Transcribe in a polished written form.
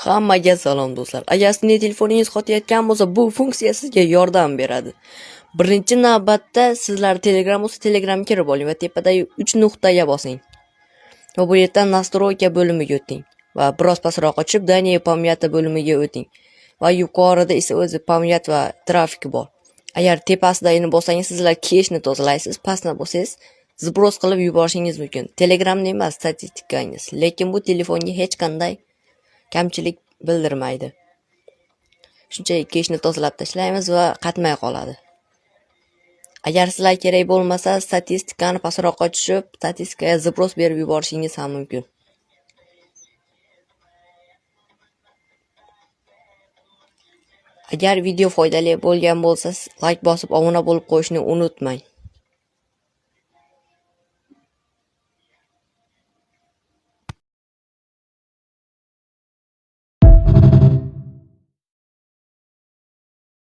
Hammaga salom do'stlar. Agar sizning telefoningiz qotayotgan bo'lsa, bu funksiya sizga yordam beradi. Birinchi navbatda sizlar Telegram bo'lsa, Telegramga kirib oling va tepadagi 3 nuqtaga bosing. Va bu yerdan nastroyka bo'limiga o'ting va biroz pastroqqa tushib, Daniya pamyati bo'limiga o'ting. Va yuqorida esa o'zi pamyat va trafik bor. Agar tepasidagini bo'lsangiz, sizlar keshni tozalaysiz, pastdan bo'lsangiz, zbros qilib yuborishingiz mumkin. Telegramda emas, statistikangiz. Lekin bu telefonga hech qanday kamchilik bildirmaydi. Shunchaki keshni tozalab tashlaymiz va qatmay qoladi. Agar sizlar kerak bo'lmasa, statistikani pastroqqa tushib, statistikaga zbros berib yuborishingiz ham mumkin. Agar video foydali bo'lgan bo'lsa, like bosib obuna bo'lib qo'yishni unutmang.